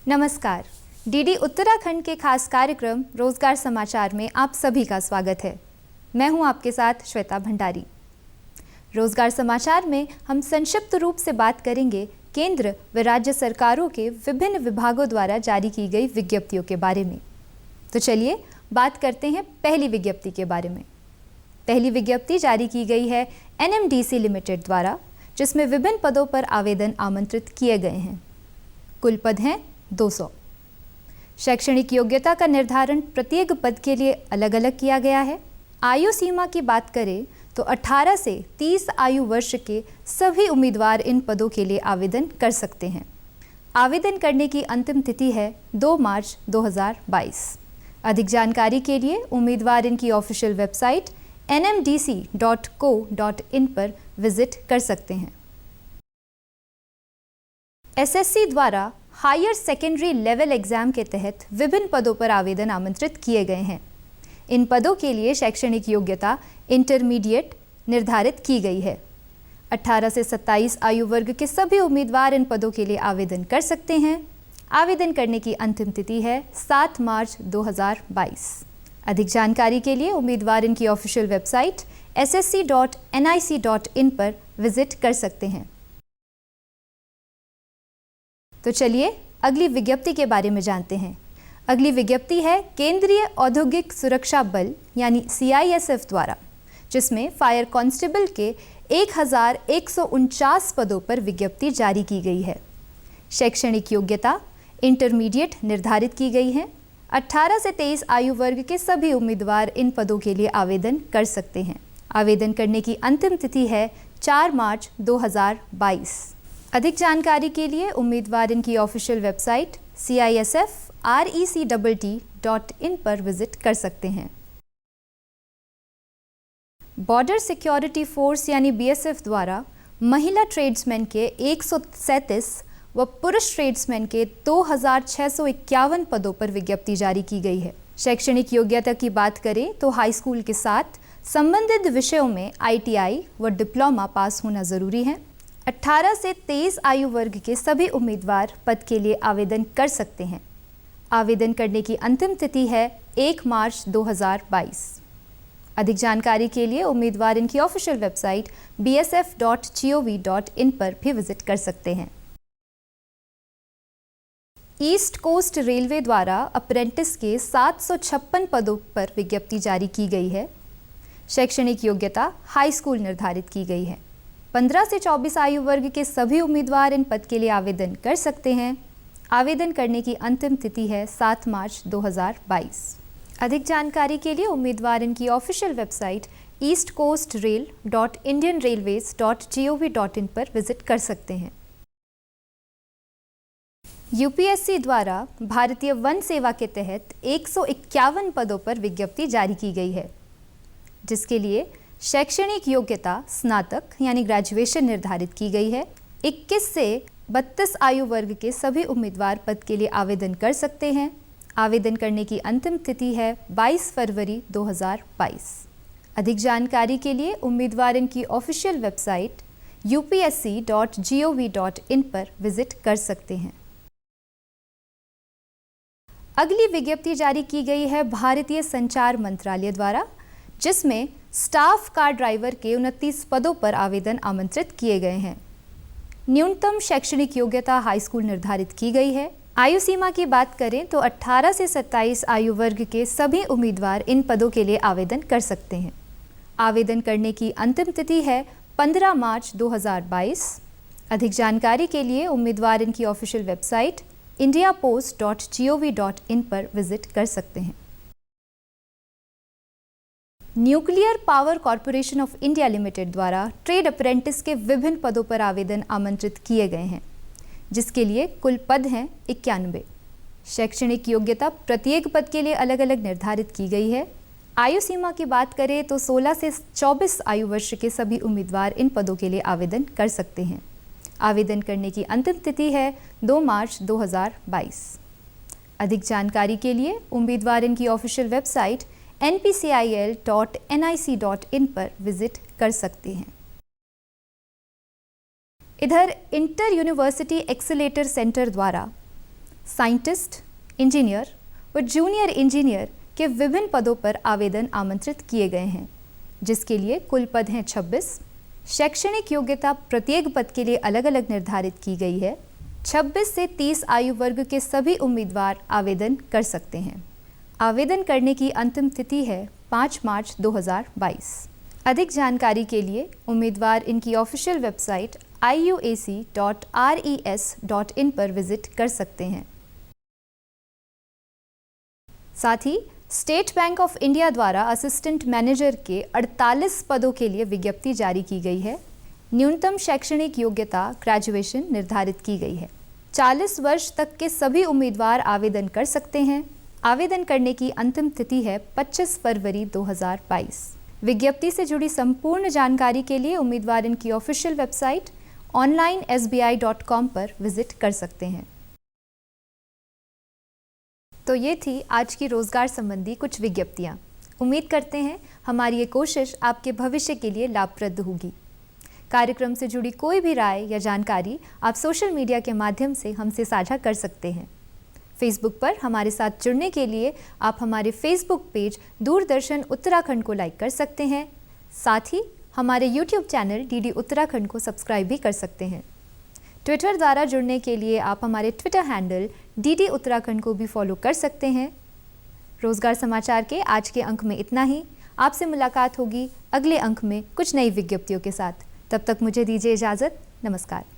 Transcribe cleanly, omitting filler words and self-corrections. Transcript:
नमस्कार। डीडी उत्तराखंड के खास कार्यक्रम रोजगार समाचार में आप सभी का स्वागत है। मैं हूं आपके साथ श्वेता भंडारी। रोजगार समाचार में हम संक्षिप्त रूप से बात करेंगे केंद्र व राज्य सरकारों के विभिन्न विभागों द्वारा जारी की गई विज्ञप्तियों के बारे में। तो चलिए बात करते हैं पहली विज्ञप्ति के बारे में। पहली विज्ञप्ति जारी की गई है NMDC लिमिटेड द्वारा, जिसमें विभिन्न पदों पर आवेदन आमंत्रित किए गए हैं। कुल पद हैं 200। शैक्षणिक योग्यता का निर्धारण प्रत्येक पद के लिए अलग अलग किया गया है। आयु सीमा की बात करें तो 18 से 30 आयु वर्ष के सभी उम्मीदवार इन पदों के लिए आवेदन कर सकते हैं। आवेदन करने की अंतिम तिथि है 2 मार्च 2022। अधिक जानकारी के लिए उम्मीदवार इनकी ऑफिशियल वेबसाइट nmdc.co.in पर विजिट कर सकते हैं। SSC द्वारा हायर सेकेंडरी लेवल एग्जाम के तहत विभिन्न पदों पर आवेदन आमंत्रित किए गए हैं। इन पदों के लिए शैक्षणिक योग्यता इंटरमीडिएट निर्धारित की गई है। 18 से 27 आयु वर्ग के सभी उम्मीदवार इन पदों के लिए आवेदन कर सकते हैं। आवेदन करने की अंतिम तिथि है 7 मार्च 2022। अधिक जानकारी के लिए उम्मीदवार इनकी ऑफिशियल वेबसाइट ssc.nic.in पर विजिट कर सकते हैं। तो चलिए अगली विज्ञप्ति के बारे में जानते हैं। अगली विज्ञप्ति है केंद्रीय औद्योगिक सुरक्षा बल यानी CISF द्वारा, जिसमें फायर कांस्टेबल के 1149 पदों पर विज्ञप्ति जारी की गई है। शैक्षणिक योग्यता इंटरमीडिएट निर्धारित की गई है। 18 से 23 आयु वर्ग के सभी उम्मीदवार इन पदों के लिए आवेदन कर सकते हैं। आवेदन करने की अंतिम तिथि है 4 मार्च 2022। अधिक जानकारी के लिए उम्मीदवार इनकी ऑफिशियल वेबसाइट CISF.RECTT.in पर विजिट कर सकते हैं। बॉर्डर सिक्योरिटी फोर्स यानी BSF द्वारा महिला ट्रेड्समैन के 137 व पुरुष ट्रेड्समैन के 2651 पदों पर विज्ञप्ति जारी की गई है। शैक्षणिक योग्यता की बात करें तो हाई स्कूल के साथ संबंधित विषयों में ITI व डिप्लोमा पास होना जरूरी है। 18 से 23 आयु वर्ग के सभी उम्मीदवार पद के लिए आवेदन कर सकते हैं। आवेदन करने की अंतिम तिथि है 1 मार्च 2022। अधिक जानकारी के लिए उम्मीदवार इनकी ऑफिशियल वेबसाइट bsf.gov.in पर भी विजिट कर सकते हैं। ईस्ट कोस्ट रेलवे द्वारा अप्रेंटिस के 756 पदों पर विज्ञप्ति जारी की गई है। शैक्षणिक योग्यता हाई स्कूल निर्धारित की गई है। 15 से 24 आयु वर्ग के सभी उम्मीदवार इन पद के लिए आवेदन कर सकते हैं। आवेदन करने की अंतिम तिथि है 7 मार्च 2022। अधिक जानकारी के लिए उम्मीदवार इनकी ऑफिशियल वेबसाइट eastcoastrail.indianrailways.gov.in पर विजिट कर सकते हैं। UPSC द्वारा भारतीय वन सेवा के तहत 151 पदों पर विज्ञप्ति जारी की गई है, जिसके लिए शैक्षणिक योग्यता स्नातक यानी ग्रेजुएशन निर्धारित की गई है। 21 से 32 आयु वर्ग के सभी उम्मीदवार पद के लिए आवेदन कर सकते हैं। आवेदन करने की अंतिम तिथि है 22 फरवरी 2022। अधिक जानकारी के लिए उम्मीदवार इनकी ऑफिशियल वेबसाइट upsc.gov.in पर विजिट कर सकते हैं। अगली विज्ञप्ति जारी की गई है भारतीय संचार मंत्रालय द्वारा, जिसमें स्टाफ कार ड्राइवर के 29 पदों पर आवेदन आमंत्रित किए गए हैं। न्यूनतम शैक्षणिक योग्यता हाई स्कूल निर्धारित की गई है। आयु सीमा की बात करें तो 18 से 27 आयु वर्ग के सभी उम्मीदवार इन पदों के लिए आवेदन कर सकते हैं। आवेदन करने की अंतिम तिथि है 15 मार्च 2022। अधिक जानकारी के लिए उम्मीदवार इनकी ऑफिशियल वेबसाइट indiapost.gov.in पर विजिट कर सकते हैं। Nuclear power corporation of India limited द्वारा ट्रेड अप्रेंटिस के विभिन्न पदों पर आवेदन आमंत्रित किए गए हैं, जिसके लिए कुल पद हैं 91। शैक्षणिक योग्यता प्रत्येक पद के लिए अलग अलग निर्धारित की गई है। आयु सीमा की बात करें तो 16 से 24 आयु वर्ष के सभी उम्मीदवार इन पदों के लिए आवेदन कर सकते हैं। आवेदन करने की अंतिम तिथि है 2 मार्च 2022। अधिक जानकारी के लिए उम्मीदवार इनकी ऑफिशियल वेबसाइट npcil.nic.in पर विजिट कर सकते हैं। इधर इंटर यूनिवर्सिटी एक्सीलेटर सेंटर द्वारा साइंटिस्ट, इंजीनियर व जूनियर इंजीनियर के विभिन्न पदों पर आवेदन आमंत्रित किए गए हैं, जिसके लिए कुल पद हैं 26। शैक्षणिक योग्यता प्रत्येक पद के लिए अलग अलग निर्धारित की गई है। 26 से 30 आयु वर्ग के सभी उम्मीदवार आवेदन कर सकते हैं। आवेदन करने की अंतिम तिथि है 5 मार्च 2022। अधिक जानकारी के लिए उम्मीदवार इनकी ऑफिशियल वेबसाइट iuac.res.in पर विजिट कर सकते हैं। साथ ही स्टेट बैंक ऑफ इंडिया द्वारा असिस्टेंट मैनेजर के 48 पदों के लिए विज्ञप्ति जारी की गई है। न्यूनतम शैक्षणिक योग्यता ग्रेजुएशन निर्धारित की गई है। 40 वर्ष तक के सभी उम्मीदवार आवेदन कर सकते हैं। आवेदन करने की अंतिम तिथि है 25 फरवरी 2022। विज्ञप्ति से जुड़ी संपूर्ण जानकारी के लिए उम्मीदवार इनकी ऑफिशियल वेबसाइट onlinesbi.com पर विजिट कर सकते हैं। तो ये थी आज की रोजगार संबंधी कुछ विज्ञप्तियाँ। उम्मीद करते हैं हमारी ये कोशिश आपके भविष्य के लिए लाभप्रद होगी। कार्यक्रम से जुड़ी कोई भी राय या जानकारी आप सोशल मीडिया के माध्यम से हमसे साझा कर सकते हैं। फेसबुक पर हमारे साथ जुड़ने के लिए आप हमारे फेसबुक पेज दूरदर्शन उत्तराखंड को लाइक कर सकते हैं। साथ ही हमारे यूट्यूब चैनल डीडी उत्तराखंड को सब्सक्राइब भी कर सकते हैं। ट्विटर द्वारा जुड़ने के लिए आप हमारे ट्विटर हैंडल डीडी उत्तराखंड को भी फॉलो कर सकते हैं। रोजगार समाचार के आज के अंक में इतना ही। आपसे मुलाकात होगी अगले अंक में कुछ नई विज्ञप्तियों के साथ। तब तक मुझे दीजिए इजाज़त। नमस्कार।